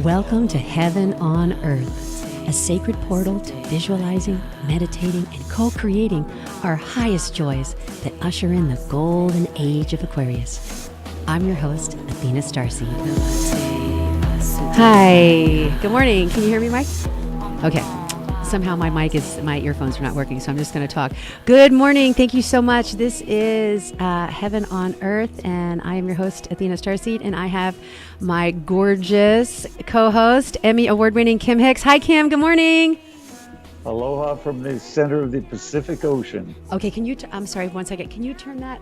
Welcome to Heaven on Earth, a sacred portal to visualizing, meditating, and co-creating our highest joys that usher in the Golden Age of Aquarius. I'm your host, Athena StarSeed. Hi, good morning. Can you hear me, Mike? Okay. Somehow my earphones are not working, so I'm just going to talk. Good morning. Thank you so much. This is Heaven on Earth, and I am your host, Athena StarSeed, and I have my gorgeous co-host, Emmy Award-winning Kim Hix. Hi, Kim. Good morning. Aloha from the center of the Pacific Ocean. Okay, I'm sorry, one second. Can you turn that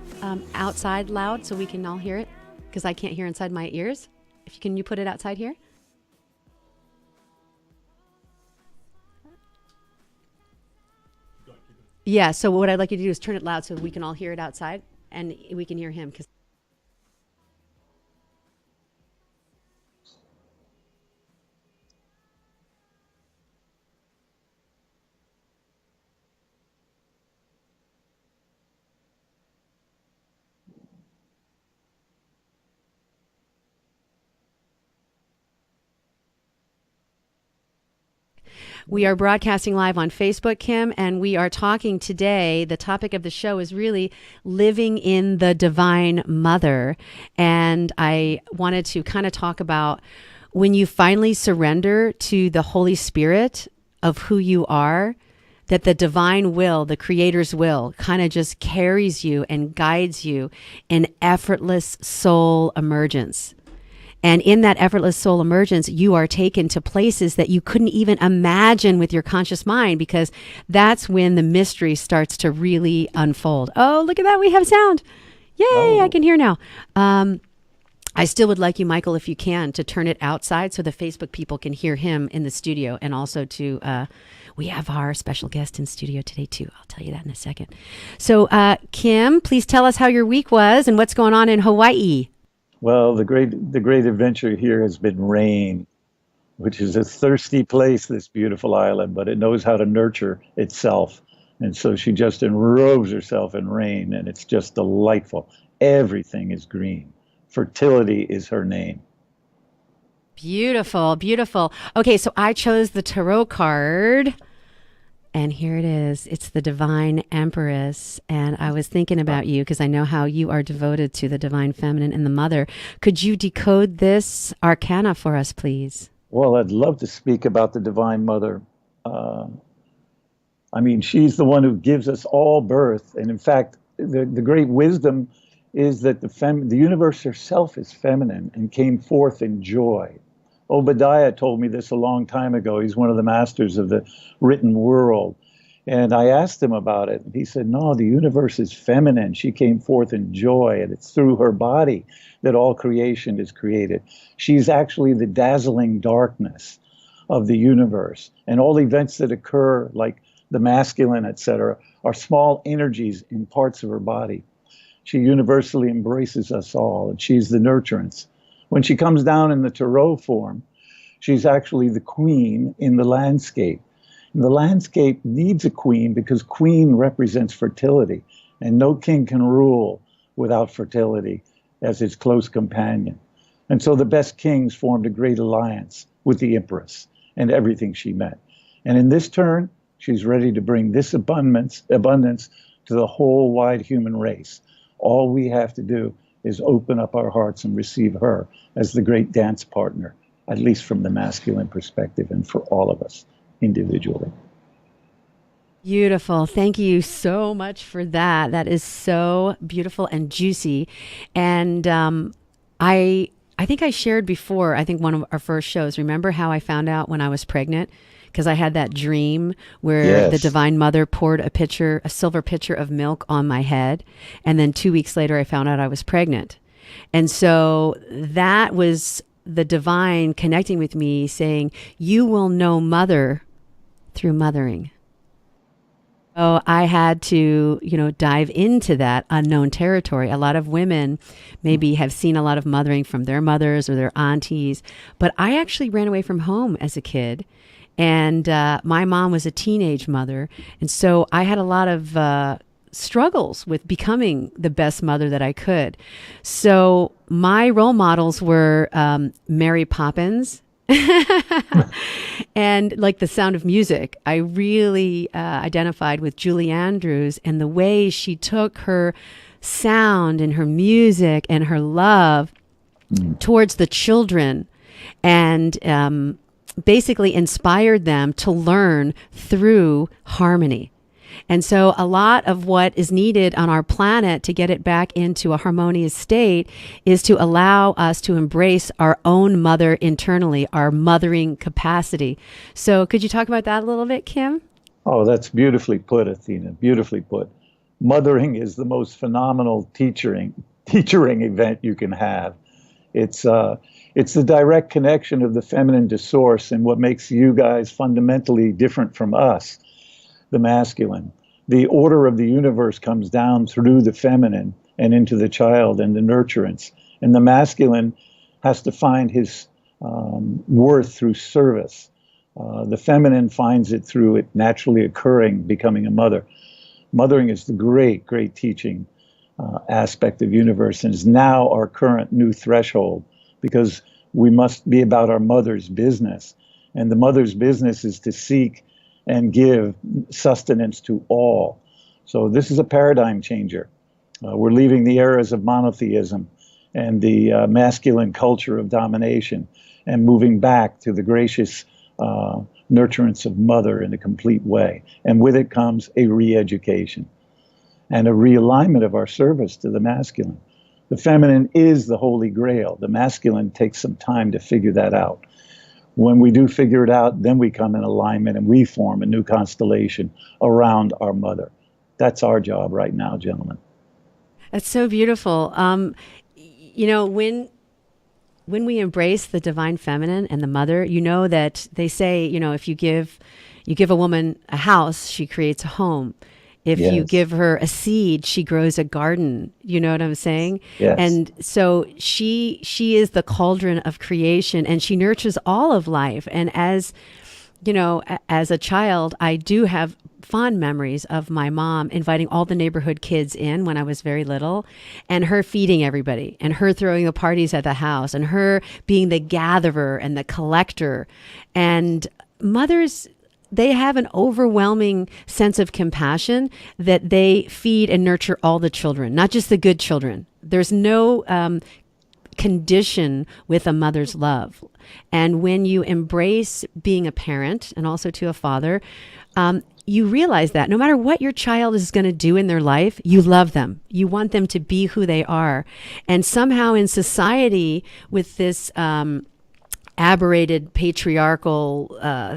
outside loud so we can all hear it? Because I can't hear inside my ears. Can you put it outside here? Yeah, so what I'd like you to do is turn it loud so we can all hear it outside and we can hear him. We are broadcasting live on Facebook, Kim, and we are talking today. The topic of the show is really living in the Divine Mother. And I wanted to kind of talk about when you finally surrender to the Holy Spirit of who you are, that the divine will, the Creator's will, kind of just carries you and guides you in effortless soul emergence. And in that effortless soul emergence, you are taken to places that you couldn't even imagine with your conscious mind, because that's when the mystery starts to really unfold. Oh, look at that. We have sound. Yay, oh. I can hear now. I still would like you, Michael, if you can, to turn it outside so the Facebook people can hear him in the studio. And also to, we have our special guest in studio today, too. I'll tell you that in a second. So, Kim, please tell us how your week was and what's going on in Hawaii. Well, the great adventure here has been rain, which is a thirsty place, this beautiful island, but it knows how to nurture itself. And so she just enrobes herself in rain, and it's just delightful. Everything is green. Fertility is her name. Beautiful, beautiful. Okay, so I chose the tarot card. And here it is. It's the Divine Empress. And I was thinking about you because I know how you are devoted to the Divine Feminine and the Mother. Could you decode this arcana for us, please? Well, I'd love to speak about the Divine Mother. She's the one who gives us all birth. And in fact, the great wisdom is that the universe herself is feminine and came forth in joy. Obadiah told me this a long time ago. He's one of the masters of the written world. And I asked him about it. And he said, no, the universe is feminine. She came forth in joy, and it's through her body that all creation is created. She's actually the dazzling darkness of the universe. And all events that occur, like the masculine, etc., are small energies in parts of her body. She universally embraces us all, and she's the nurturance. When she comes down in the tarot form, she's actually the queen in the landscape. And the landscape needs a queen because queen represents fertility, and no king can rule without fertility as his close companion. And so the best kings formed a great alliance with the Empress and everything she met. And in this turn, she's ready to bring this abundance to the whole wide human race. All we have to do is open up our hearts and receive her as the great dance partner, at least from the masculine perspective, and for all of us individually. Beautiful. Thank you so much for that. That is so beautiful and juicy. And I think I shared before, I think one of our first shows, remember how I found out when I was pregnant? Because I had that dream where the Divine Mother poured a silver pitcher of milk on my head. And then 2 weeks later, I found out I was pregnant. And so that was the divine connecting with me, saying, you will know mother through mothering. So I had to, dive into that unknown territory. A lot of women maybe have seen a lot of mothering from their mothers or their aunties, but I actually ran away from home as a kid. And my mom was a teenage mother. And so I had a lot of struggles with becoming the best mother that I could. So my role models were Mary Poppins And like The Sound of Music, I really identified with Julie Andrews and the way she took her sound and her music and her love towards the children and basically inspired them to learn through harmony. And so a lot of what is needed on our planet to get it back into a harmonious state is to allow us to embrace our own mother internally, our mothering capacity. So could you talk about that a little bit, Kim? Oh, that's beautifully put, Athena. Beautifully put. Mothering is the most phenomenal teachering event you can have. It's the direct connection of the feminine to source and what makes you guys fundamentally different from us, the masculine. The order of the universe comes down through the feminine and into the child and the nurturance. And the masculine has to find his worth through service. The feminine finds it through it naturally occurring, becoming a mother. Mothering is the great, great teaching aspect of universe and is now our current new threshold because we must be about our mother's business. And the mother's business is to seek and give sustenance to all. So this is a paradigm changer. We're leaving the eras of monotheism and the masculine culture of domination and moving back to the gracious nurturance of mother in a complete way. And with it comes a re-education and a realignment of our service to the masculine. The feminine is the holy grail. The masculine takes some time to figure that out. When we do figure it out, then we come in alignment and we form a new constellation around our mother. That's our job right now, gentlemen. That's so beautiful. You know, when we embrace the divine feminine and the mother, you know that they say, you know, if you give a woman a house, she creates a home. If you give her a seed, she grows a garden. You know what I'm saying? Yes. And so she is the cauldron of creation and she nurtures all of life. And as, you know, as a child, I do have fond memories of my mom inviting all the neighborhood kids in when I was very little and her feeding everybody and her throwing the parties at the house and her being the gatherer and the collector. And mothers, they have an overwhelming sense of compassion that they feed and nurture all the children, not just the good children. There's no condition with a mother's love. And when you embrace being a parent and also to a father, you realize that no matter what your child is going to do in their life, you love them. You want them to be who they are. And somehow in society with this aberrated patriarchal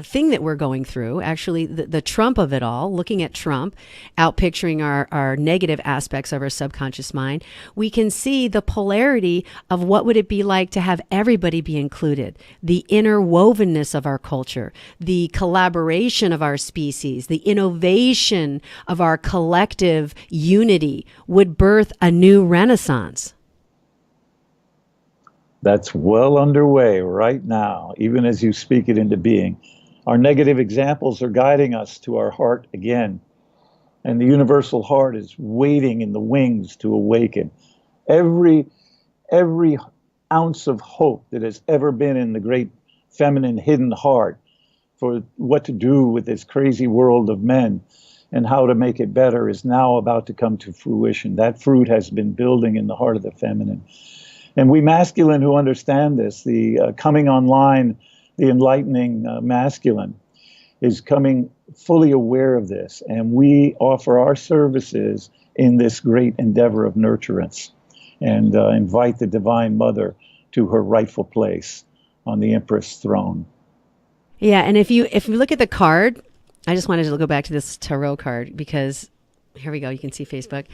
thing that we're going through, actually the Trump of it all, looking at Trump, out picturing our negative aspects of our subconscious mind, we can see the polarity of what would it be like to have everybody be included, the interwovenness of our culture, the collaboration of our species, the innovation of our collective unity would birth a new renaissance. That's well underway right now, even as you speak it into being. Our negative examples are guiding us to our heart again. And the universal heart is waiting in the wings to awaken. Every ounce of hope that has ever been in the great feminine hidden heart for what to do with this crazy world of men and how to make it better is now about to come to fruition. That fruit has been building in the heart of the feminine. And we masculine who understand this, the coming online, the enlightening masculine is coming fully aware of this. And we offer our services in this great endeavor of nurturance and invite the Divine Mother to her rightful place on the Empress throne. Yeah, and if you look at the card, I just wanted to go back to this tarot card because here we go. You can see Facebook.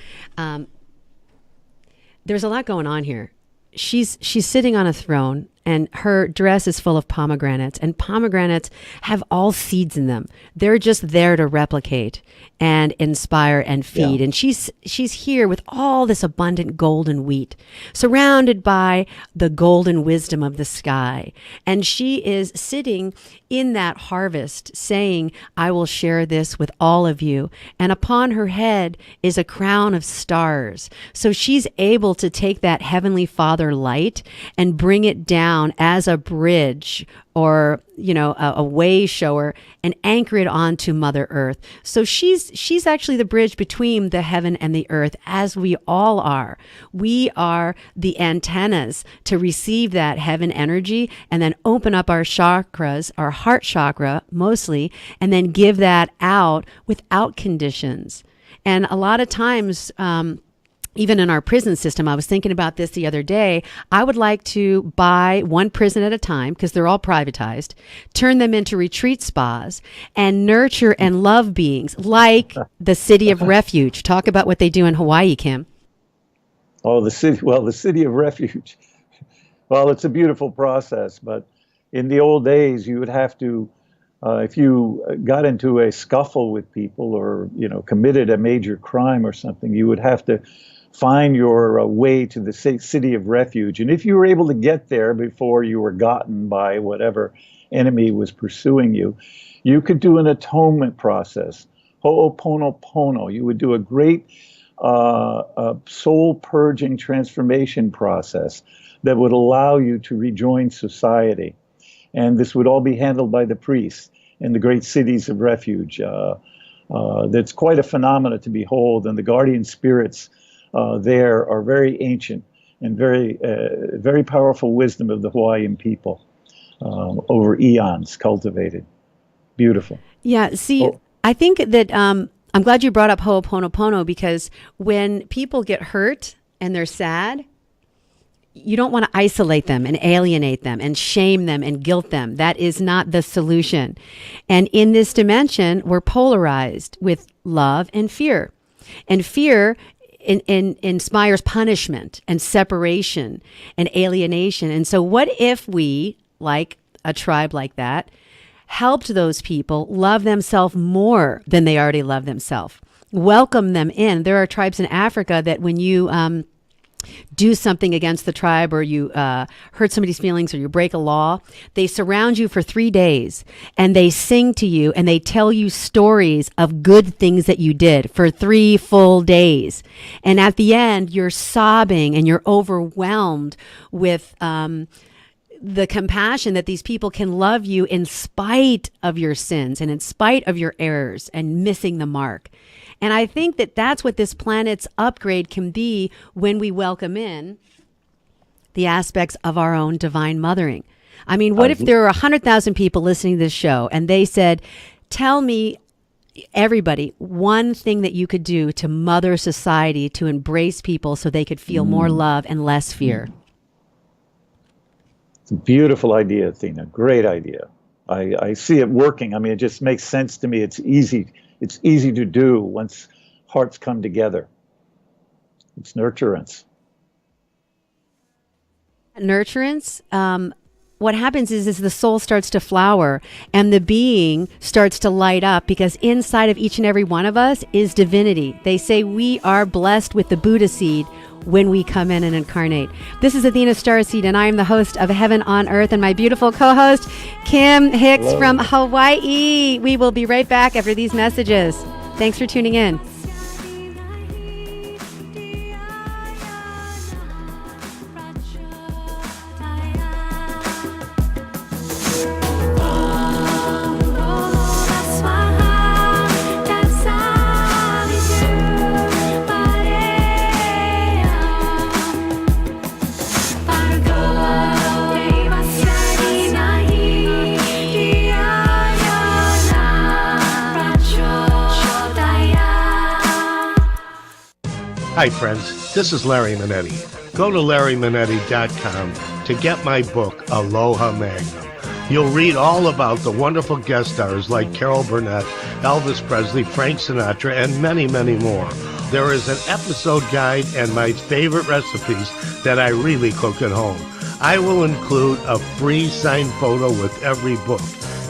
There's a lot going on here. She's sitting on a throne and her dress is full of pomegranates, and pomegranates have all seeds in them. They're just there to replicate and inspire and feed. Yeah. And she's here with all this abundant golden wheat, surrounded by the golden wisdom of the sky. And she is sitting in that harvest saying, I will share this with all of you. And upon her head is a crown of stars. So she's able to take that Heavenly Father light and bring it down down as a bridge or, a way shower and anchor it onto Mother Earth. So she's actually the bridge between the heaven and the earth, as we all are. We are the antennas to receive that heaven energy and then open up our chakras, our heart chakra mostly, and then give that out without conditions. And a lot of times, even in our prison system, I was thinking about this the other day. I would like to buy one prison at a time, because they're all privatized, turn them into retreat spas, and nurture and love beings like the City of Refuge. Talk about what they do in Hawaii, Kim. Oh, the City of Refuge. Well, it's a beautiful process, but in the old days, you would have to, if you got into a scuffle with people or, committed a major crime or something, you would have to find your way to the City of Refuge. And if you were able to get there before you were gotten by whatever enemy was pursuing you, you could do an atonement process. Ho'oponopono. You would do a great soul purging transformation process that would allow you to rejoin society. And this would all be handled by the priests in the great cities of refuge. That's quite a phenomena to behold. And the guardian spirits there are very ancient and very powerful wisdom of the Hawaiian people over eons cultivated. Beautiful. Yeah, see, I think that I'm glad you brought up Ho'oponopono, because when people get hurt and they're sad, you don't want to isolate them and alienate them and shame them and guilt them. That is not the solution. And in this dimension, we're polarized with love and fear. And fear inspires punishment and separation and alienation. And so what if we, like a tribe like that, helped those people love themselves more than they already love themselves? Welcome them in. There are tribes in Africa that when you do something against the tribe, or you hurt somebody's feelings, or you break a law, they surround you for 3 days and they sing to you and they tell you stories of good things that you did for 3 full days. And at the end, you're sobbing and you're overwhelmed with the compassion that these people can love you in spite of your sins and in spite of your errors and missing the mark. And I think that that's what this planet's upgrade can be when we welcome in the aspects of our own divine mothering. I mean, what if there were 100,000 people listening to this show and they said, tell me, everybody, one thing that you could do to mother society, to embrace people so they could feel more love and less fear? It's a beautiful idea, Athena. Great idea. I see it working. I mean, it just makes sense to me. It's easy. It's easy to do once hearts come together. It's nurturance. Nurturance, what happens is the soul starts to flower and the being starts to light up, because inside of each and every one of us is divinity. They say we are blessed with the Buddha seed when we come in and incarnate. This is Athena StarSeed, and I am the host of Heaven on Earth, and my beautiful co-host, Kim Hix. Hello. From Hawaii. We will be right back after these messages. Thanks for tuning in. Hi friends, this is Larry Manetti. Go to LarryManetti.com to get my book, Aloha Magnum. You'll read all about the wonderful guest stars like Carol Burnett, Elvis Presley, Frank Sinatra, and many, many more. There is an episode guide and my favorite recipes that I really cook at home. I will include a free signed photo with every book.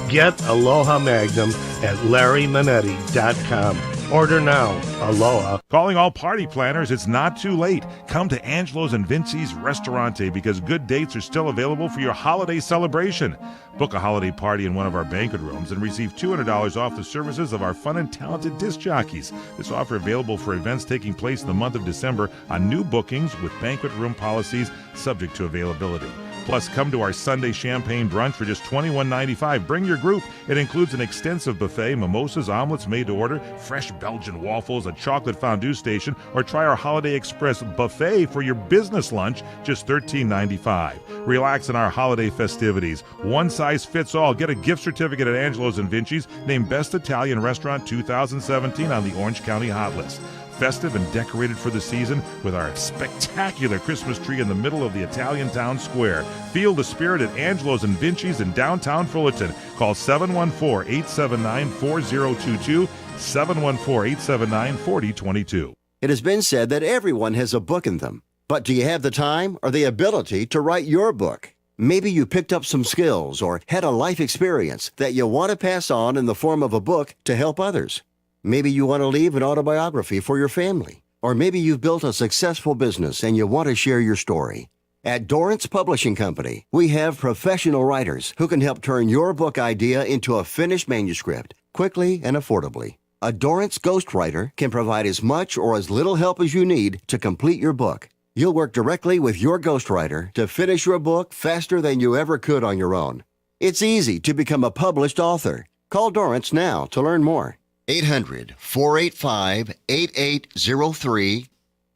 Get Aloha Magnum at LarryManetti.com. Order now. Aloha. Calling all party planners, it's not too late. Come to Angelo's and Vinci's Restaurante, because good dates are still available for your holiday celebration. Book a holiday party in one of our banquet rooms and receive $200 off the services of our fun and talented disc jockeys. This offer available for events taking place in the month of December on new bookings with banquet room policies subject to availability. Plus, come to our Sunday champagne brunch for just $21.95. Bring your group. It includes an extensive buffet, mimosas, omelets made to order, fresh Belgian waffles, a chocolate fondue station, or try our Holiday Express buffet for your business lunch, just $13.95. Relax in our holiday festivities. One size fits all. Get a gift certificate at Angelo's and Vinci's, named Best Italian Restaurant 2017 on the Orange County Hot List. Festive and decorated for the season with our spectacular Christmas tree in the middle of the Italian town square. Feel the spirit at Angelo's and Vinci's in downtown Fullerton. Call 714-879-4022, 714-879-4022. It has been said that everyone has a book in them. But do you have the time or the ability to write your book? Maybe you picked up some skills or had a life experience that you want to pass on in the form of a book to help others. Maybe you want to leave an autobiography for your family. Or maybe you've built a successful business and you want to share your story. At Dorrance Publishing Company, we have professional writers who can help turn your book idea into a finished manuscript quickly and affordably. A Dorrance ghostwriter can provide as much or as little help as you need to complete your book. You'll work directly with your ghostwriter to finish your book faster than you ever could on your own. It's easy to become a published author. Call Dorrance now to learn more. 800-485-8803.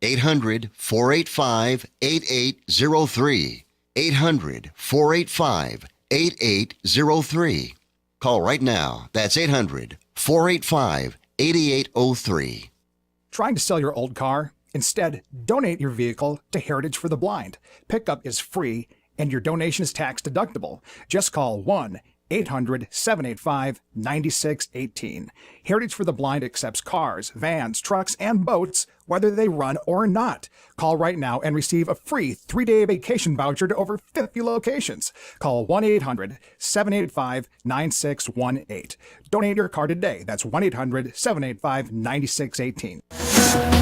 800-485-8803. 800-485-8803. Call right now. That's 800-485-8803. Trying to sell your old car? Instead, donate your vehicle to Heritage for the Blind. Pickup is free and your donation is tax deductible. Just call 1-800-785-9618. Heritage for the Blind accepts cars, vans, trucks, and boats, whether they run or not. Call right now and receive a free 3-day vacation voucher to over 50 locations. Call 1-800-785-9618. Donate your car today. That's 1-800-785-9618.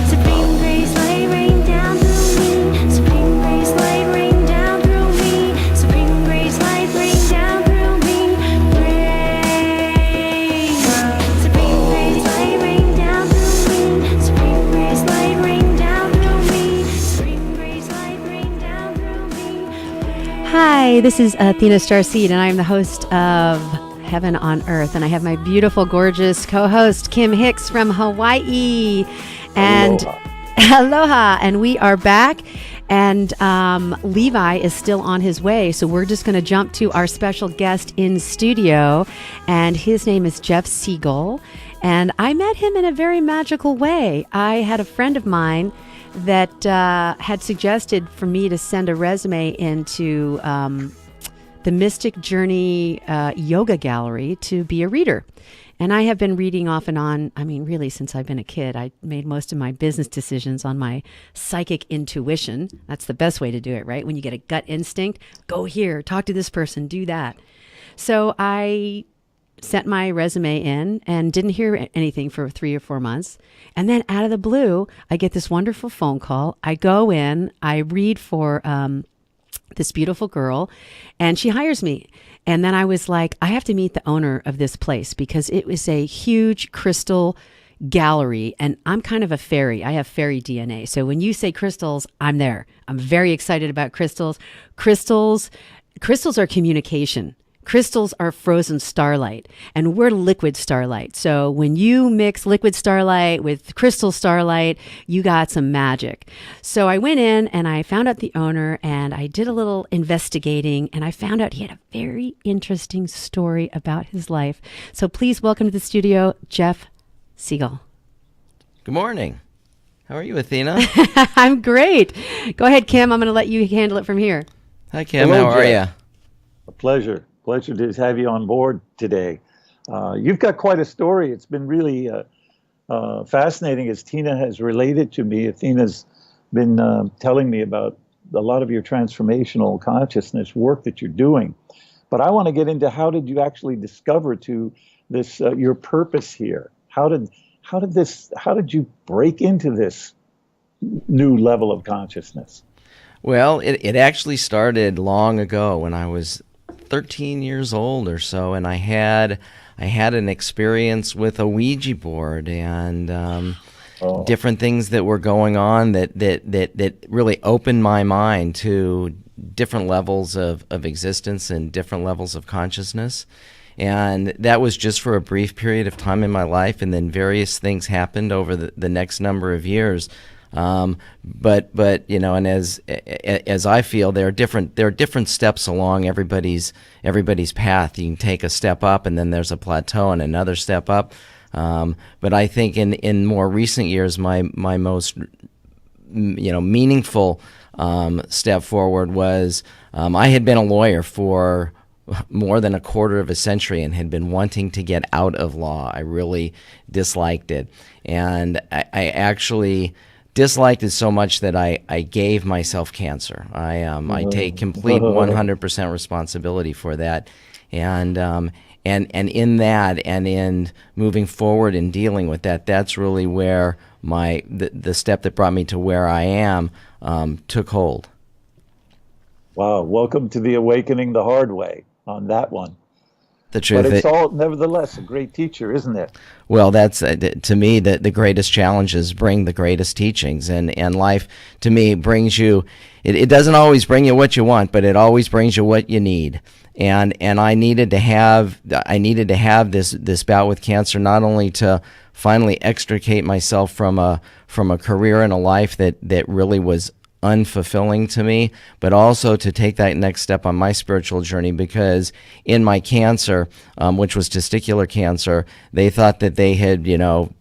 Supreme grace, lay rain down through me. Supreme grace, lay rain down through me. Supreme grace, light rain down through me. Rain. Supreme grace, lay rain down through me. Supreme grace, lay rain down through me. Supreme grace, light rain down through me. Hi, this is Athena StarSeed, and I'm the host of Heaven on Earth, and I have my beautiful, gorgeous co-host Kim Hix from Hawaii. And aloha, and we are back, and Levi is still on his way, so we're just going to jump to our special guest in studio, and his name is Jeff Segal, and I met him in a very magical way. I had a friend of mine that had suggested for me to send a resume into the Mystic Journey Yoga Gallery to be a reader. And I have been reading off and on, really since I've been a kid. I made most of my business decisions on my psychic intuition. That's the best way to do it, right? When you get a gut instinct, go here, talk to this person, do that. So I sent my resume in and didn't hear anything for 3 or 4 months. And then out of the blue, I get this wonderful phone call. I go in, I read for this beautiful girl, and she hires me. And then I was like, I have to meet the owner of this place because it was a huge crystal gallery, and I'm kind of a fairy. I have fairy DNA. So when you say crystals, I'm there. I'm very excited about crystals. Crystals are communication. Crystals are frozen starlight, and we're liquid starlight. So when you mix liquid starlight with crystal starlight, you got some magic. So I went in and I found out the owner, and I did a little investigating, and I found out he had a very interesting story about his life. So please welcome to the studio, Jeff Segal. Good morning. How are you, Athena? I'm great. Go ahead, Kim. I'm going to let you handle it from here. Hi, Kim. Hello, How are Jeff. you? A pleasure to have you on board today. You've got quite a story. It's been really fascinating as Tina has related to me. Athena's been telling me about a lot of your transformational consciousness work that you're doing. But I want to get into how did you actually discover to this your purpose here? How did you break into this new level of consciousness? Well, it actually started long ago when I was 13 years old or so, and I had an experience with a Ouija board and different things that were going on that really opened my mind to different levels of existence and different levels of consciousness. And that was just for a brief period of time in my life, and then various things happened over the next number of years. But you know, and as I feel, there are different steps along everybody's path. You can take a step up, and then there's a plateau and another step up. But I think in more recent years, my most meaningful step forward was I had been a lawyer for more than a quarter of a century and had been wanting to get out of law. I really disliked it, and I actually disliked it so much that I gave myself cancer. I take complete 100% responsibility for that, and in that, and in moving forward and dealing with that, that's really where the step that brought me to where I am took hold. Wow, welcome to the awakening the hard way on that one. The truth, but it's all nevertheless a great teacher, isn't it? Well, that's to me the greatest challenges bring the greatest teachings, and life to me brings you. It doesn't always bring you what you want, but it always brings you what you need. And I needed to have this bout with cancer, not only to finally extricate myself from a career and a life that really was unfulfilling to me, but also to take that next step on my spiritual journey, because in my cancer, which was testicular cancer, they thought that they had,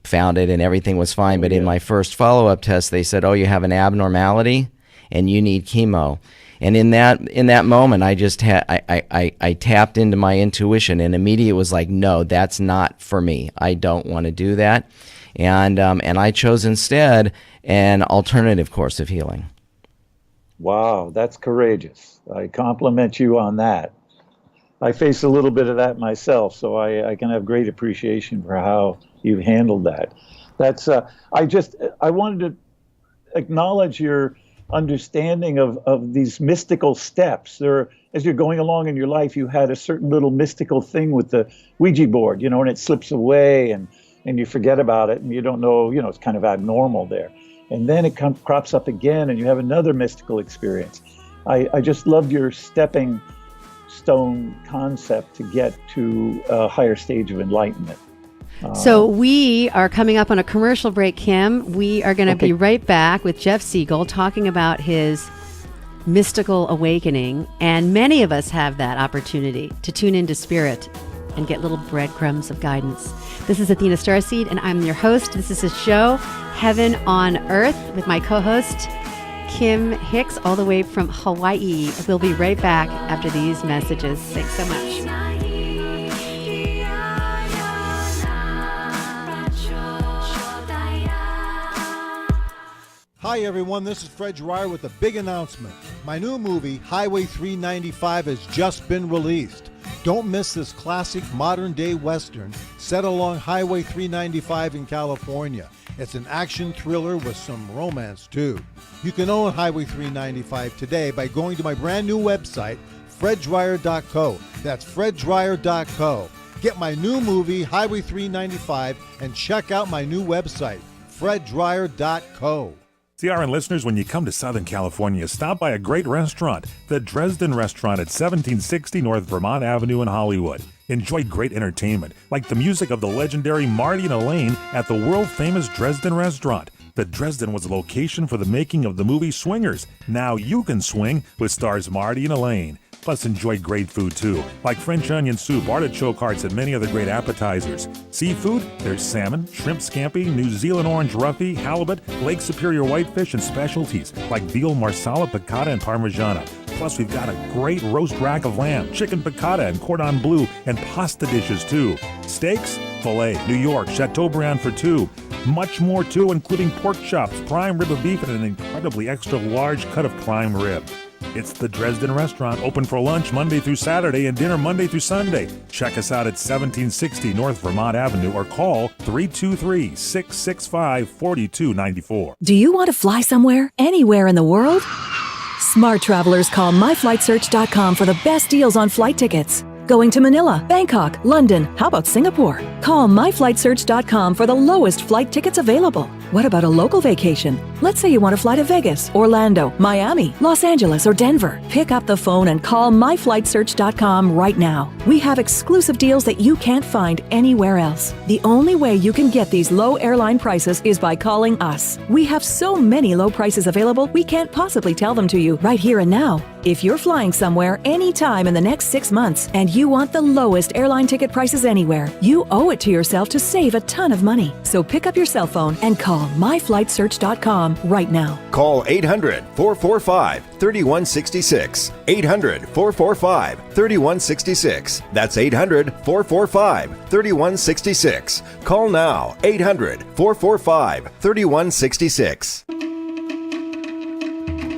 found it and everything was fine. But in my first follow-up test, they said, "Oh, you have an abnormality and you need chemo." And in that moment, I just I tapped into my intuition, and immediately it was like, no, that's not for me. I don't want to do that, and I chose instead an alternative course of healing. Wow, that's courageous. I compliment you on that. I face a little bit of that myself, so I can have great appreciation for how you've handled that. That's I wanted to acknowledge your understanding of these mystical steps. As you're going along in your life, you had a certain little mystical thing with the Ouija board, and it slips away and you forget about it and you don't know, it's kind of abnormal there. And then it crops up again and you have another mystical experience. I just loved your stepping stone concept to get to a higher stage of enlightenment. So we are coming up on a commercial break, Kim. We are going to be right back with Jeff Segal talking about his mystical awakening. And many of us have that opportunity to tune into spirit and get little breadcrumbs of guidance. This is Athena StarSeed, and I'm your host. This is a show, Heaven on Earth, with my co-host, Kim Hix, all the way from Hawaii. We'll be right back after these messages. Thanks so much. Hi everyone, this is Fred Dreyer with a big announcement. My new movie, Highway 395, has just been released. Don't miss this classic modern-day Western set along Highway 395 in California. It's an action thriller with some romance too. You can own Highway 395 today by going to my brand new website, freddryer.co. That's freddryer.co. Get my new movie, Highway 395, and check out my new website, freddryer.co. CRN listeners, when you come to Southern California, stop by a great restaurant, the Dresden Restaurant at 1760 North Vermont Avenue in Hollywood. Enjoy great entertainment, like the music of the legendary Marty and Elaine at the world-famous Dresden Restaurant. The Dresden was the location for the making of the movie Swingers. Now you can swing with stars Marty and Elaine. Plus, enjoy great food, too, like French onion soup, artichoke hearts, and many other great appetizers. Seafood, there's salmon, shrimp scampi, New Zealand orange roughy, halibut, Lake Superior whitefish, and specialties like veal marsala, piccata, and parmigiana. Plus, we've got a great roast rack of lamb, chicken piccata, and cordon bleu, and pasta dishes, too. Steaks, filet, New York, Chateaubriand for two. Much more, too, including pork chops, prime rib of beef, and an incredibly extra large cut of prime rib. It's the Dresden Restaurant, open for lunch Monday through Saturday and dinner Monday through Sunday. Check us out at 1760 North Vermont Avenue or call 323-665-4294. Do you want to fly somewhere, anywhere in the world? Smart travelers call myflightsearch.com for the best deals on flight tickets. Going to Manila, Bangkok, London, how about Singapore? Call myflightsearch.com for the lowest flight tickets available. What about a local vacation? Let's say you want to fly to Vegas, Orlando, Miami, Los Angeles, or Denver. Pick up the phone and call myflightsearch.com right now. We have exclusive deals that you can't find anywhere else. The only way you can get these low airline prices is by calling us. We have so many low prices available, we can't possibly tell them to you right here and now. If you're flying somewhere anytime in the next 6 months and you want the lowest airline ticket prices anywhere, you owe it to yourself to save a ton of money. So pick up your cell phone and call myflightsearch.com right now. Call 800-445-3166. 800-445-3166. That's 800-445-3166. Call now. 800-445-3166.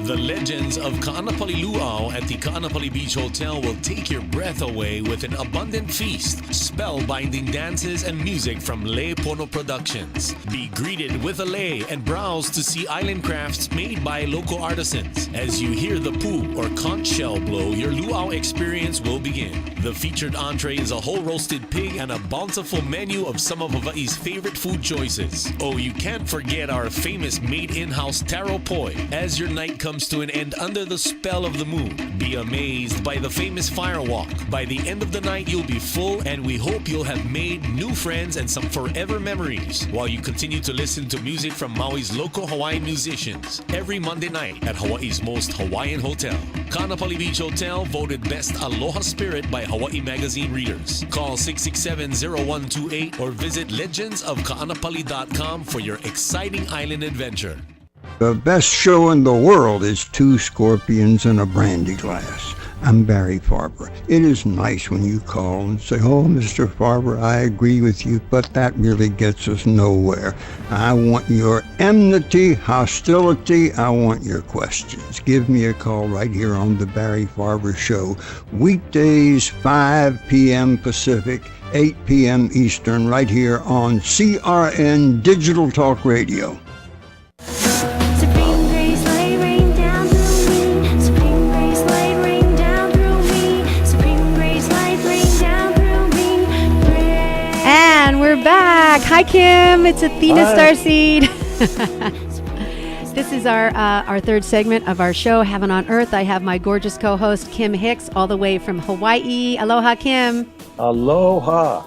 The legends of Kaanapali Luau at the Kaanapali Beach Hotel will take your breath away with an abundant feast, spellbinding dances, and music from Lei Pono Productions. Be greeted with a lei and browse to see island crafts made by local artisans. As you hear the pu or conch shell blow, your luau experience will begin. The featured entree is a whole roasted pig and a bountiful menu of some of Hawaii's favorite food choices. Oh, you can't forget our famous made in-house taro poi. As your night comes to an end under the spell of the moon, be amazed by the famous firewalk. By the end of the night, you'll be full, and we hope you'll have made new friends and some forever memories while you continue to listen to music from Maui's local Hawaiian musicians every Monday night at Hawaii's most Hawaiian hotel. Kaanapali Beach Hotel, voted Best Aloha Spirit by Hawaii Magazine readers. Call 667-0128 or visit legendsofkaanapali.com for your exciting island adventure. The best show in the world is Two Scorpions in a Brandy Glass. I'm Barry Farber. It is nice when you call and say, "Oh, Mr. Farber, I agree with you, but that really gets us nowhere. I want your enmity, hostility. I want your questions." Give me a call right here on The Barry Farber Show. Weekdays, 5 p.m. Pacific, 8 p.m. Eastern, right here on CRN Digital Talk Radio. Supreme grace, light rain down through me. Supreme grace, light rain down through me. Supreme grace, light rain down through me. And we're back. Hi, Kim. It's Athena StarSeed. This is our third segment of our show, Heaven on Earth. I have my gorgeous co-host, Kim Hix, all the way from Hawaii. Aloha, Kim. Aloha.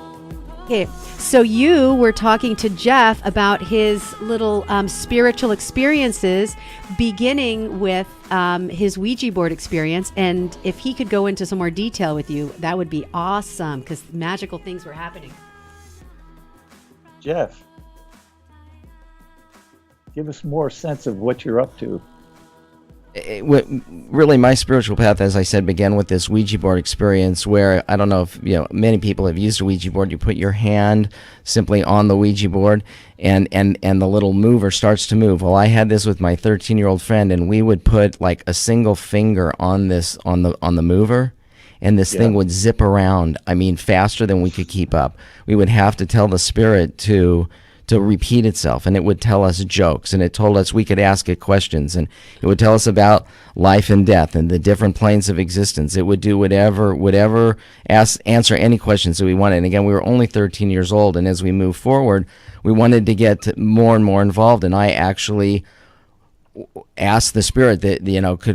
Okay, so you were talking to Jeff about his little spiritual experiences, beginning with his Ouija board experience. And if he could go into some more detail with you, that would be awesome, because magical things were happening. Jeff, give us more sense of what you're up to. Really, my spiritual path, as I said, began with this Ouija board experience where, I don't know if many people have used a Ouija board. You put your hand simply on the Ouija board and the little mover starts to move. Well, I had this with my 13-year-old friend, and we would put like a single finger on this on the mover, and this thing would zip around. I mean, faster than we could keep up. We would have to tell the spirit to repeat itself, and it would tell us jokes, and it told us we could ask it questions, and it would tell us about life and death and the different planes of existence. It would do whatever answer any questions that we wanted. And again, we were only 13 years old, and as we moved forward, we wanted to get more and more involved, and I actually asked the spirit that,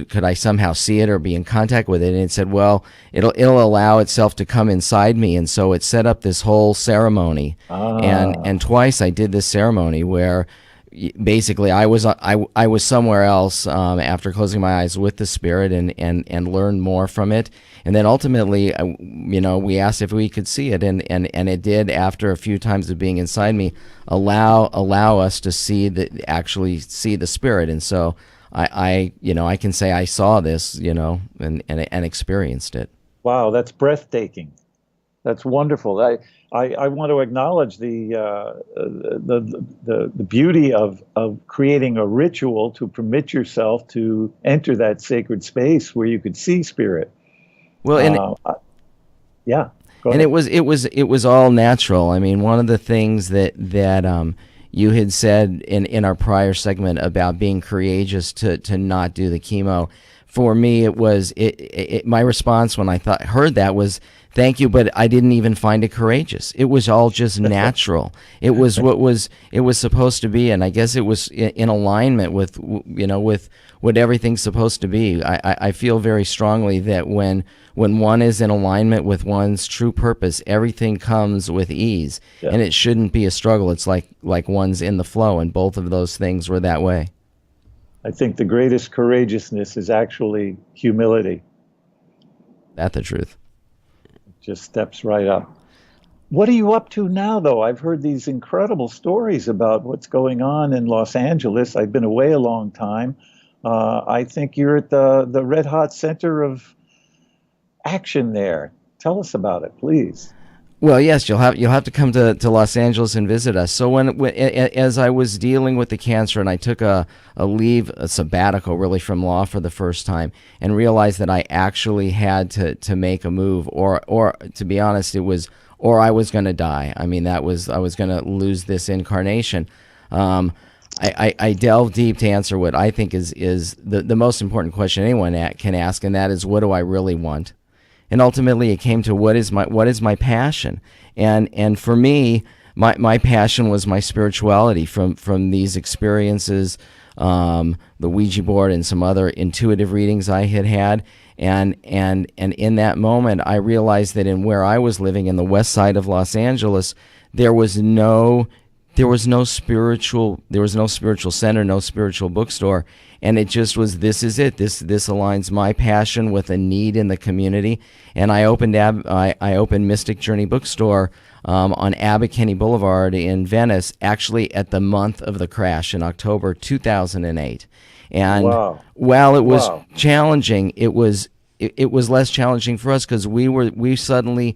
could I somehow see it or be in contact with it, and it said, well, it'll allow itself to come inside me. And so it set up this whole ceremony, and twice I did this ceremony where basically I was somewhere else after closing my eyes with the spirit and learned more from it. And then ultimately, we asked if we could see it, and it did, after a few times of being inside me, allow us to actually see the spirit. And so I can say I saw this, and experienced it. Wow, that's breathtaking. That's wonderful. I want to acknowledge the beauty of creating a ritual to permit yourself to enter that sacred space where you could see spirit. Well, and yeah, go and ahead. it was all natural. I mean, one of the things that you had said in our prior segment about being courageous to not do the chemo, for me, it was my response when I heard that was, thank you, but I didn't even find it courageous. It was all just natural. It was it was supposed to be, and I guess it was in alignment with with what everything's supposed to be. I feel very strongly that when one is in alignment with one's true purpose, everything comes with ease, and it shouldn't be a struggle. It's like one's in the flow, and both of those things were that way. I think the greatest courageousness is actually humility. That's the truth. Just steps right up. What are you up to now, though? I've heard these incredible stories about what's going on in Los Angeles. I've been away a long time. I think you're at the red hot center of action there. Tell us about it, please. Well, yes, you'll have to come to Los Angeles and visit us. So when as I was dealing with the cancer, and I took a sabbatical really from law for the first time, and realized that I actually had to make a move, or to be honest, it was, or I was going to die. I mean, I was going to lose this incarnation. I delved deep to answer what I think is the most important question anyone can ask, and that is, what do I really want? And ultimately, it came to what is my passion, and for me, my passion was my spirituality from these experiences, the Ouija board and some other intuitive readings I had, and in that moment, I realized that in where I was living in the west side of Los Angeles, there was no spiritual center, no spiritual bookstore. And it just was, this is it. This aligns my passion with a need in the community. And I opened Mystic Journey Bookstore on Abbot Kinney Boulevard in Venice, actually at the month of the crash in October 2008. And while it was challenging, it was less challenging for us because we suddenly.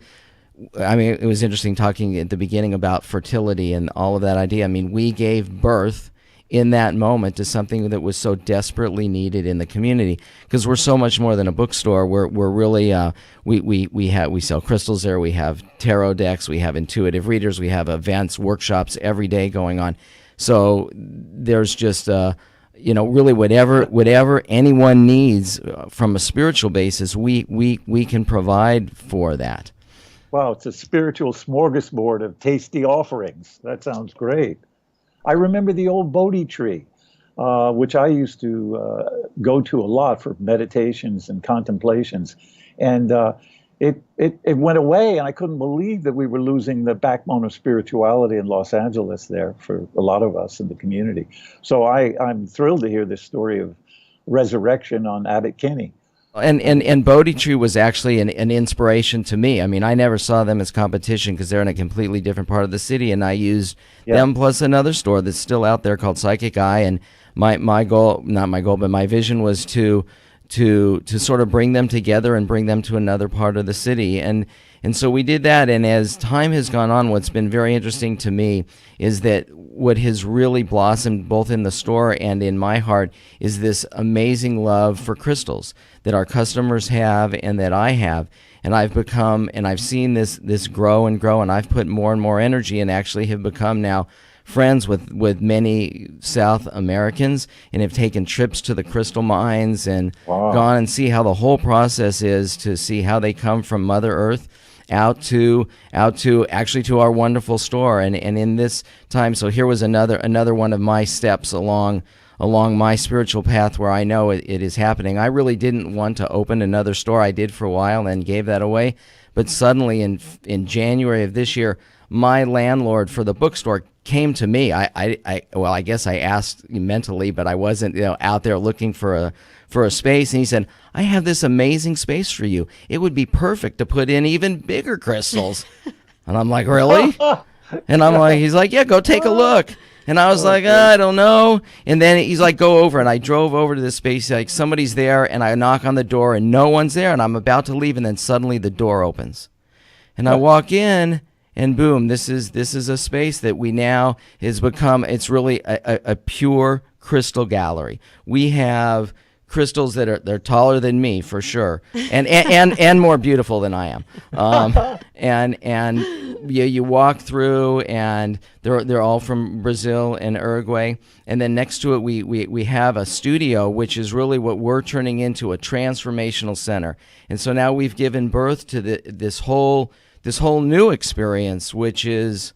I mean, it was interesting talking at the beginning about fertility and all of that idea. I mean, we gave birth in that moment to something that was so desperately needed in the community, because we're so much more than a bookstore. We're really we sell crystals there. We have tarot decks. We have intuitive readers. We have events, workshops every day going on. So there's just really whatever anyone needs from a spiritual basis, we can provide for that. Wow, it's a spiritual smorgasbord of tasty offerings. That sounds great. I remember the old Bodhi tree, which I used to go to a lot for meditations and contemplations. And it went away, and I couldn't believe that we were losing the backbone of spirituality in Los Angeles there for a lot of us in the community. So I'm thrilled to hear this story of resurrection on Abbot Kinney. And Bodhi Tree was actually an inspiration to me. I mean, I never saw them as competition because they're in a completely different part of the city, and I used them plus another store that's still out there called Psychic Eye. And my goal, not my goal, but my vision was to sort of bring them together and bring them to another part of the city. And so we did that, and as time has gone on, what's been very interesting to me is that what has really blossomed both in the store and in my heart is this amazing love for crystals that our customers have and that I have. And I've seen this grow and grow, and I've put more and more energy and actually have become now friends with many South Americans, and have taken trips to the crystal mines and gone and see how the whole process is, to see how they come from Mother Earth out to actually to our wonderful store. And in this time, so here was another one of my steps along my spiritual path where I know it is happening. I really didn't want to open another store. I did for a while and gave that away. But suddenly in January of this year, my landlord for the bookstore came to me. I guess I asked mentally, but I wasn't out there looking for a space. And he said, I have this amazing space for you. It would be perfect to put in even bigger crystals. And I'm like, really? And he's like, yeah, go take a look. And I was like, I don't know. And then he's like, go over. And I drove over to this space, like somebody's there, and I knock on the door and no one's there. And I'm about to leave, and then suddenly the door opens. And I walk in, and boom, this is a space that we now has become, it's really a pure crystal gallery. We have crystals that are they're taller than me for sure, and more beautiful than I am. And you walk through, and they're all from Brazil and Uruguay. And then next to it, we have a studio, which is really what we're turning into a transformational center. And so now we've given birth to this whole new experience, which is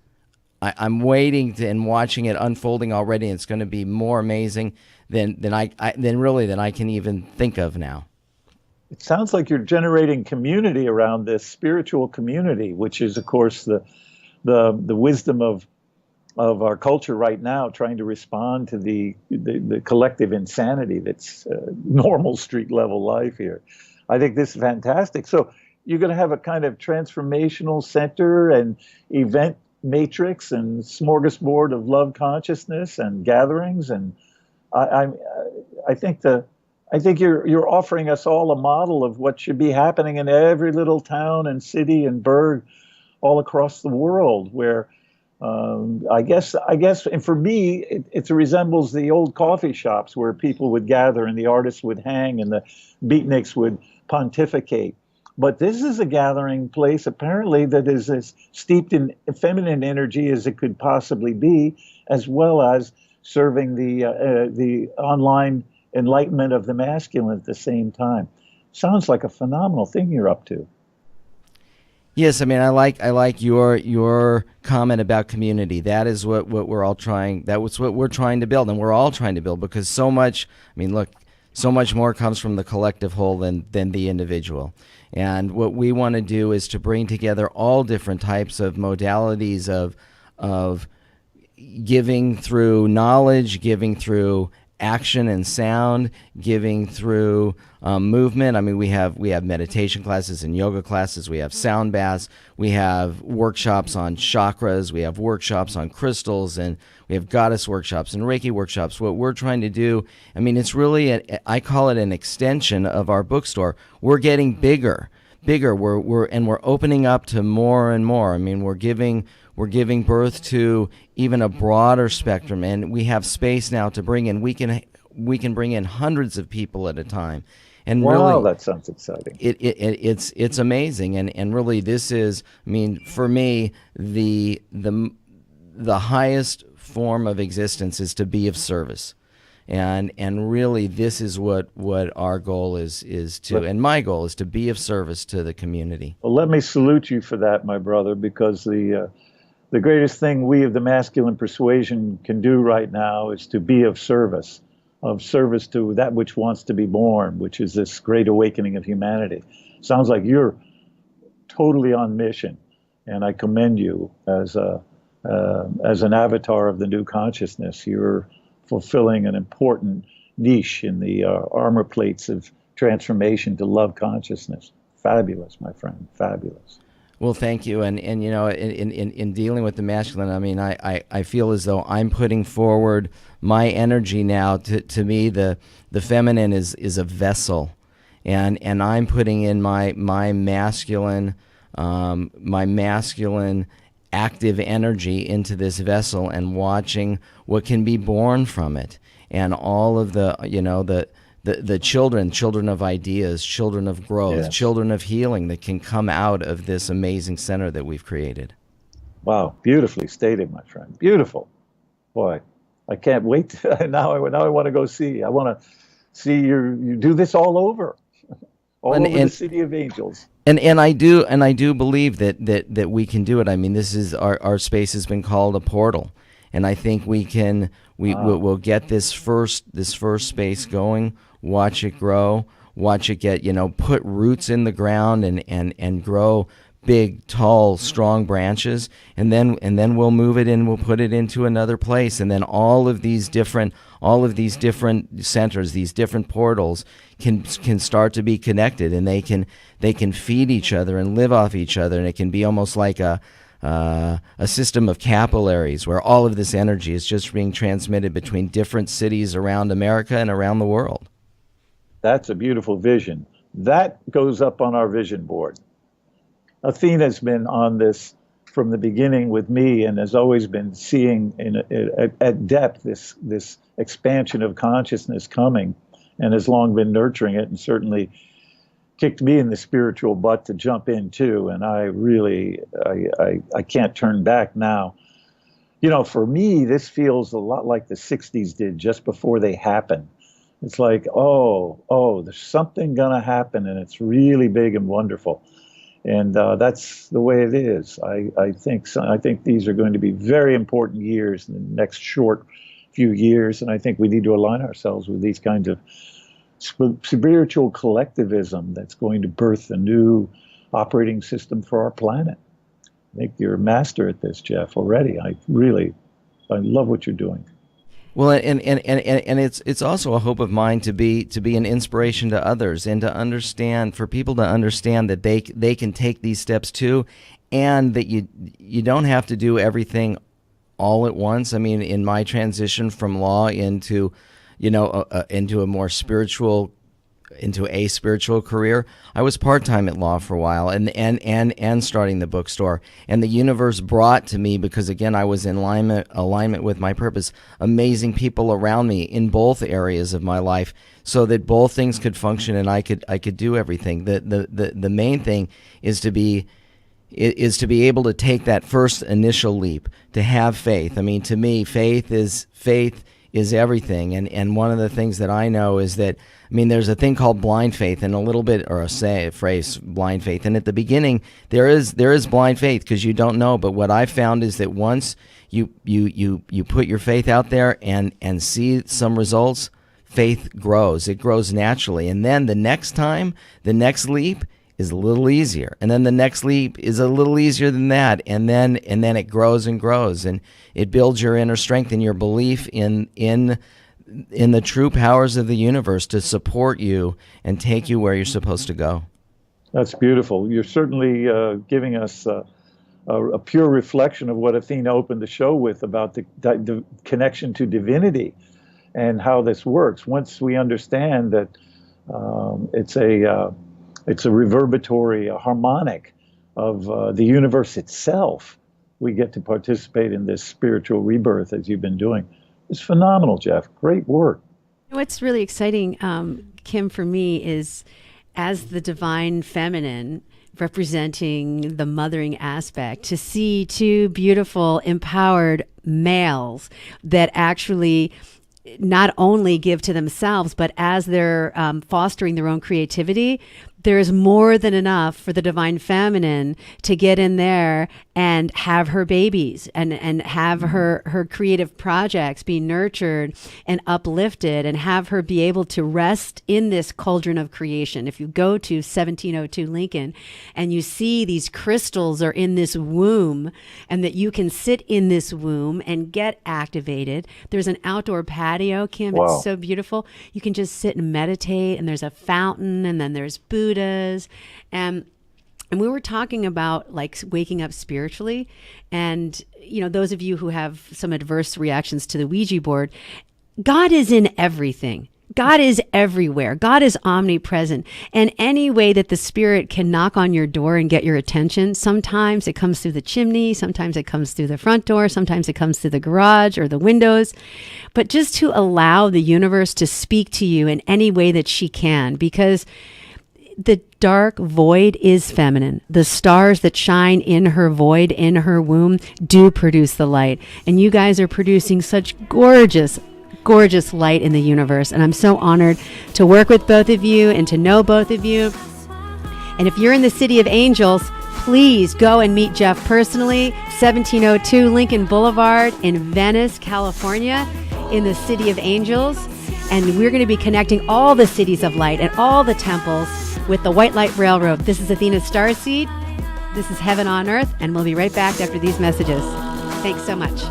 I'm waiting and watching it unfolding already. And it's going to be more amazing than I can even think of now. It sounds like you're generating community around this spiritual community, which is, of course, the wisdom of our culture right now, trying to respond to the collective insanity that's normal street level life here. I think this is fantastic. So you're going to have a kind of transformational center and event matrix and smorgasbord of love consciousness and gatherings, and I think you're offering us all a model of what should be happening in every little town and city and burg all across the world, where I guess, and for me, it resembles the old coffee shops where people would gather and the artists would hang and the beatniks would pontificate. But this is a gathering place, apparently, that is as steeped in feminine energy as it could possibly be, as well as serving the online enlightenment of the masculine at the same time. Sounds like a phenomenal thing you're up to. Yes, I mean, I like your comment about community. That is what we're all trying. That was what we're trying to build, and we're all trying to build, because so much. I mean, look, so much more comes from the collective whole than the individual. And what we want to do is to bring together all different types of modalities of giving through knowledge, giving through action and sound, giving through movement. I mean, we have meditation classes and yoga classes. We have sound baths. We have workshops on chakras. We have workshops on crystals, and we have goddess workshops and Reiki workshops. What we're trying to do, I mean, it's really I call it an extension of our bookstore. We're getting bigger. We're opening up to more and more. I mean, we're giving birth to even a broader spectrum, and we have space now to bring in. We can bring in hundreds of people at a time, and wow, really, that sounds exciting. It's amazing, and really, this is, I mean, for me, the highest form of existence is to be of service. And really, this is what our goal is to, and my goal is to be of service to the community. Well, let me salute you for that, my brother, because the greatest thing we of the masculine persuasion can do right now is to be of service to that which wants to be born, which is this great awakening of humanity. Sounds like you're totally on mission, and I commend you as an avatar of the new consciousness. You're fulfilling an important niche in the armor plates of transformation to love consciousness. Fabulous, my friend, fabulous. Well, thank you. And you know, in dealing with the masculine, I mean, I feel as though I'm putting forward my energy now. To me, the feminine is a vessel, and I'm putting in my masculine active energy into this vessel and watching what can be born from it, and all of the children of ideas, children of growth, yes, children of healing that can come out of this amazing center that we've created. Wow, beautifully stated, my friend. Beautiful. Boy, I can't wait. Now I want to go see. I want to see you do this all over. Over the city of angels. And I do believe that we can do it. I mean, this is our space has been called a portal, and I think we'll get this first space going, watch it grow, watch it get, put roots in the ground and grow big, tall, strong branches, and then we'll move it in, we'll put it into another place, and then all of these different centers, these different portals can start to be connected, and they can feed each other and live off each other, and it can be almost like a system of capillaries where all of this energy is just being transmitted between different cities around America and around the world. That's a beautiful vision. That goes up on our vision board. Athena's been on this from the beginning with me and has always been seeing at depth this expansion of consciousness coming. and has long been nurturing it, and certainly kicked me in the spiritual butt to jump in too. And I really, I can't turn back now. You know, for me, this feels a lot like the 60s did just before they happened. It's like, oh, there's something going to happen, and it's really big and wonderful. And that's the way it is. I think these are going to be very important years in the next short few years, and I think we need to align ourselves with these kinds of spiritual collectivism that's going to birth a new operating system for our planet. I think you're a master at this, Jeff, already. I love what you're doing. Well, and it's also a hope of mine to be an inspiration to others, and to understand, for people to understand that they can take these steps too, and that you don't have to do everything all at once. I mean, in my transition from law into into a spiritual career, I was part-time at law for a while, and starting the bookstore. And the universe brought to me, because again, I was in alignment with my purpose, amazing people around me in both areas of my life, so that both things could function and I could do everything. The main thing is to be able to take that first initial leap, to have faith. I mean, to me, faith is everything. And one of the things that I know is that, I mean, there's a thing called blind faith, and a phrase, blind faith. And at the beginning, there is blind faith, because you don't know. But what I found is that once you put your faith out there and see some results, faith grows. It grows naturally. And then the next leap is a little easier, and then the next leap is a little easier than that, and then it grows and grows, and it builds your inner strength and your belief in the true powers of the universe to support you and take you where you're supposed to go. That's beautiful. You're certainly giving us a pure reflection of what Athena opened the show with, about the connection to divinity and how this works. Once we understand that it's a reverberatory, a harmonic of the universe itself, we get to participate in this spiritual rebirth, as you've been doing. It's phenomenal, Jeff. Great work. What's really exciting, Kim, for me, is as the divine feminine representing the mothering aspect, to see two beautiful, empowered males that actually not only give to themselves, but as they're fostering their own creativity, there's more than enough for the divine feminine to get in there and have her babies and have her creative projects be nurtured and uplifted, and have her be able to rest in this cauldron of creation. If you go to 1702 Lincoln and you see these crystals are in this womb, and that you can sit in this womb and get activated. There's an outdoor patio, Kim. Wow. It's so beautiful. You can just sit and meditate, and there's a fountain, and then there's Buddhas, and we were talking about like waking up spiritually. And, you know, those of you who have some adverse reactions to the Ouija board, God is in everything. God is everywhere. God is omnipresent. And any way that the spirit can knock on your door and get your attention, sometimes it comes through the chimney, sometimes it comes through the front door, sometimes it comes through the garage or the windows. But just to allow the universe to speak to you in any way that she can, because the dark void is feminine. The stars that shine in her void, in her womb, do produce the light. And you guys are producing such gorgeous light in the universe. And I'm so honored to work with both of you and to know both of you. And if you're in the City of Angels, please go and meet Jeff personally, 1702 Lincoln Boulevard in Venice, California, in the City of Angels. And we're going to be connecting all the cities of light and all the temples with the White Light Railroad. This is Athena StarSeed. This is Heaven on Earth, and we'll be right back after these messages. Thanks so much.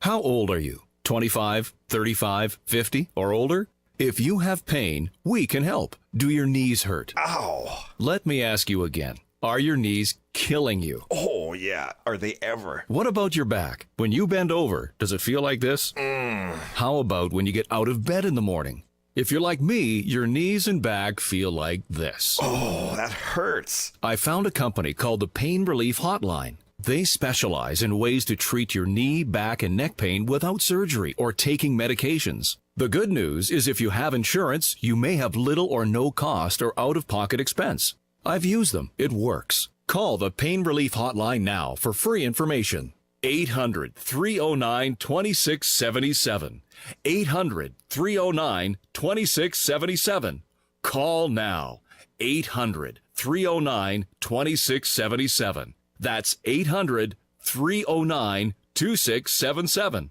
How old are you? 25, 35, 50, or older? If you have pain, we can help. Do your knees hurt? Ow! Let me ask you again. Are your knees killing you. Oh, yeah. Are they ever? What about your back? When you bend over, does it feel like this? How about when you get out of bed in the morning? If you're like me, your knees and back feel like this. Oh, that hurts. I found a company called the Pain Relief Hotline. They specialize in ways to treat your knee, back, and neck pain without surgery or taking medications. The good news is if you have insurance, you may have little or no cost or out-of-pocket expense. I've used them. It works. Call the Pain Relief Hotline now for free information. 800-309-2677. 800-309-2677. Call now. 800-309-2677. That's 800-309-2677.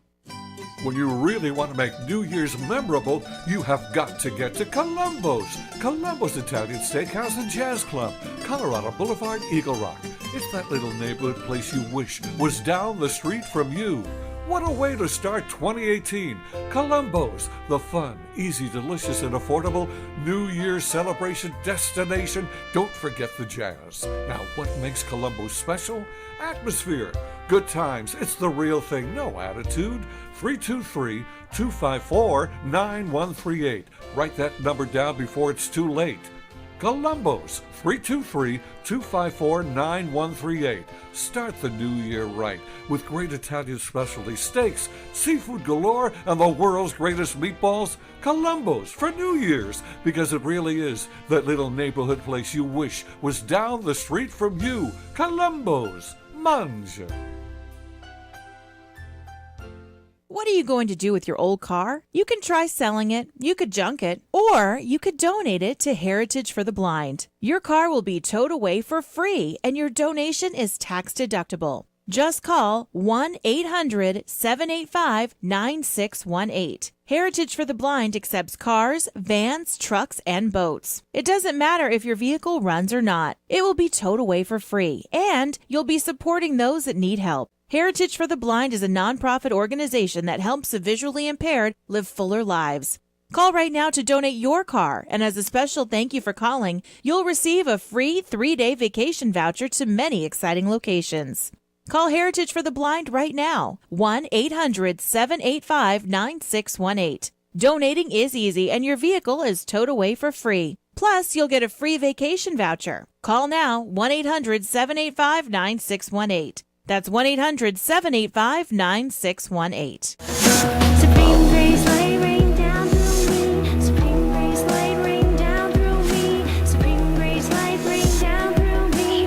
When you really want to make New Year's memorable, you have got to get to Columbo's. Columbo's Italian Steakhouse and Jazz Club, Colorado Boulevard, Eagle Rock. It's that little neighborhood place you wish was down the street from you. What a way to start 2018. Columbo's, the fun, easy, delicious, and affordable New Year's celebration destination. Don't forget the jazz. Now, what makes Columbo's special? Atmosphere. Good times. It's the real thing. No attitude. 323-254-9138. Write that number down before it's too late. Columbo's, 323-254-9138. Start the new year right with great Italian specialty steaks, seafood galore, and the world's greatest meatballs. Columbo's for New Year's, because it really is that little neighborhood place you wish was down the street from you. Columbo's. Mangia. What are you going to do with your old car? You can try selling it, you could junk it, or you could donate it to Heritage for the Blind. Your car will be towed away for free, and your donation is tax deductible. Just call 1-800-785-9618. Heritage for the Blind accepts cars, vans, trucks, and boats. It doesn't matter if your vehicle runs or not. It will be towed away for free, and you'll be supporting those that need help. Heritage for the Blind is a nonprofit organization that helps the visually impaired live fuller lives. Call right now to donate your car, and as a special thank you for calling, you'll receive a free 3-day vacation voucher to many exciting locations. Call Heritage for the Blind right now, 1-800-785-9618. Donating is easy, and your vehicle is towed away for free. Plus, you'll get a free vacation voucher. Call now, 1-800-785-9618. That's 1-800-785-9618. Supreme grace, light rain down through me. Supreme grace, light rain down through me. Supreme grace, light rain down through me.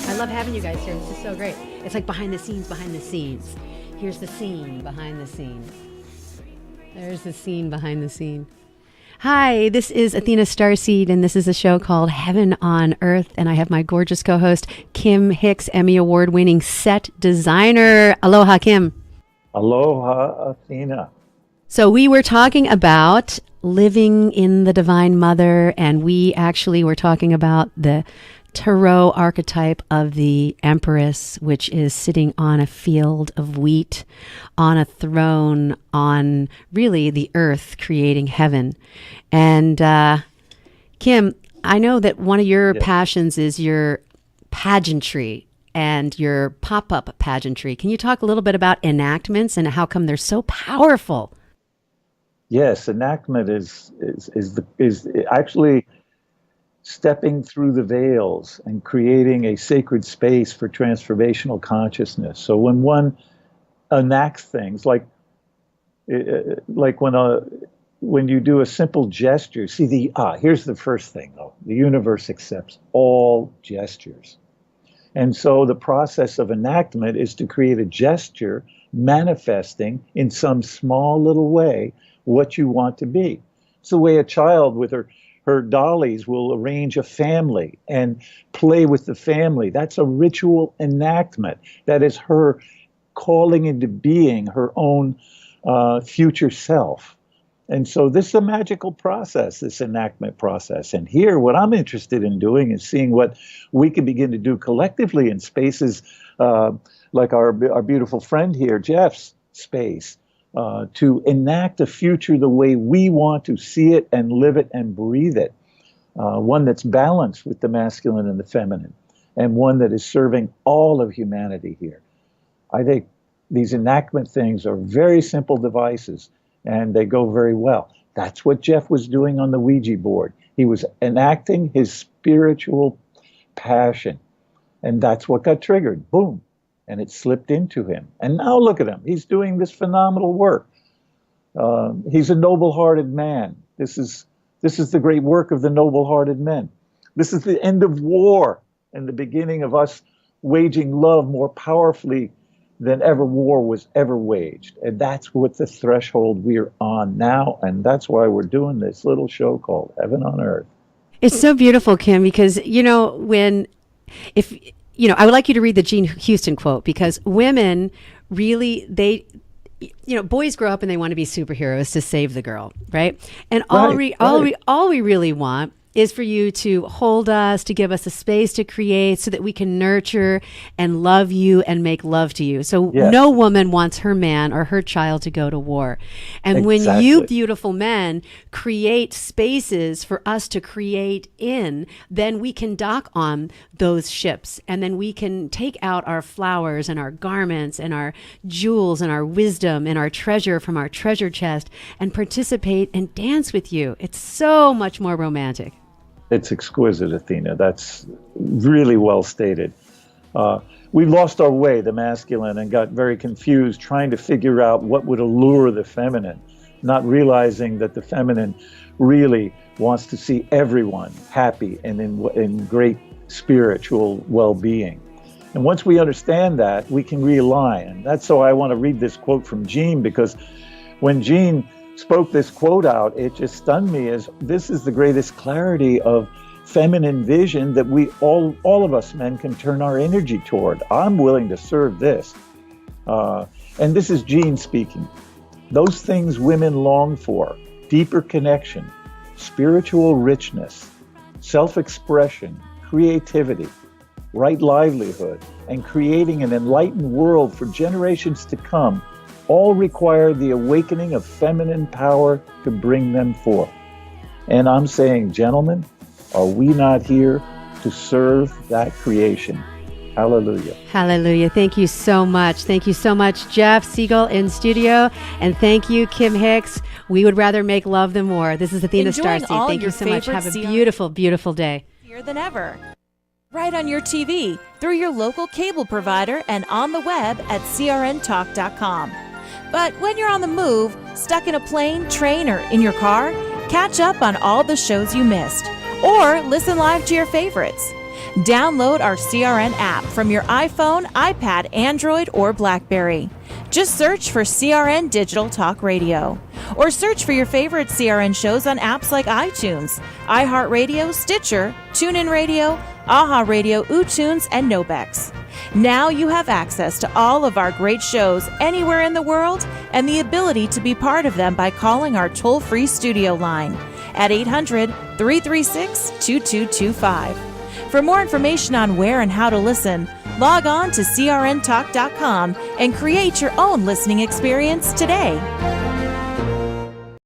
I love having you guys here. This is so great. It's like behind the scenes, behind the scenes. Here's the scene behind the scene. There's the scene behind the scene. Hi, this is Athena StarSeed, and this is a show called Heaven on Earth, and I have my gorgeous co-host, Kim Hix, Emmy Award-winning set designer. Aloha, Kim. Aloha, Athena. So we were talking about living in the Divine Mother, and we actually were talking about the tarot archetype of the Empress, which is sitting on a field of wheat, on a throne, on really the earth, creating heaven. And Kim, I know that one of your passions is your pageantry and your pop-up pageantry. Can you talk a little bit about enactments and how come they're so powerful? Yes, enactment is actually stepping through the veils and creating a sacred space for transformational consciousness. So when one enacts things, like when you do a simple gesture, see here's the first thing though: the universe accepts all gestures, and so the process of enactment is to create a gesture manifesting in some small little way what you want to be. It's the way a child with her dollies will arrange a family and play with the family. That's a ritual enactment. That is her calling into being her own future self. And so this is a magical process, this enactment process. And here, what I'm interested in doing is seeing what we can begin to do collectively in spaces like our beautiful friend here, Jeff's space, to enact a future the way we want to see it and live it and breathe it. one that's balanced with the masculine and the feminine, and one that is serving all of humanity here. I think these enactment things are very simple devices, and they go very well. That's what Jeff was doing on the Ouija board. He was enacting his spiritual passion, and that's what got triggered. Boom. And it slipped into him. And now look at him. He's doing this phenomenal work. He's a noble-hearted man. This is the great work of the noble-hearted men. This is the end of war and the beginning of us waging love more powerfully than ever war was ever waged. And that's what the threshold we're on now. And that's why we're doing this little show called Heaven on Earth. It's so beautiful, Kim, because, I would like you to read the Jean Houston quote, because women really, boys grow up and they want to be superheroes to save the girl, right? And all we really want is for you to hold us, to give us a space to create so that we can nurture and love you and make love to you. So no woman wants her man or her child to go to war. And when you beautiful men create spaces for us to create in, then we can dock on those ships, and then we can take out our flowers and our garments and our jewels and our wisdom and our treasure from our treasure chest and participate and dance with you. It's so much more romantic. It's exquisite, Athena. That's really well stated. We lost our way, the masculine, and got very confused trying to figure out what would allure the feminine, not realizing that the feminine really wants to see everyone happy and in great spiritual well-being. And once we understand that, we can realign. And that's so I want to read this quote from Jean, because when Jean spoke this quote out, it just stunned me as this is the greatest clarity of feminine vision that we all of us men can turn our energy toward. I'm willing to serve this. And this is Jean speaking. Those things women long for: deeper connection, spiritual richness, self-expression, creativity, right livelihood, and creating an enlightened world for generations to come, all require the awakening of feminine power to bring them forth. And I'm saying, gentlemen, are we not here to serve that creation? Hallelujah. Hallelujah. Thank you so much. Thank you so much, Jeff Segal in studio. And thank you, Kim Hix. We would rather make love than war. This is Athena StarSeed. Thank you so much. Have a beautiful, beautiful day. Than ever. Right on your TV, through your local cable provider, and on the web at crntalk.com. But when you're on the move, stuck in a plane, train, or in your car, catch up on all the shows you missed. Or listen live to your favorites. Download our CRN app from your iPhone, iPad, Android, or BlackBerry. Just search for CRN Digital Talk Radio. Or search for your favorite CRN shows on apps like iTunes, iHeartRadio, Stitcher, TuneIn Radio, AHA Radio, uTunes, and Nobex. Now you have access to all of our great shows anywhere in the world and the ability to be part of them by calling our toll-free studio line at 800-336-2225. For more information on where and how to listen, log on to crntalk.com and create your own listening experience today.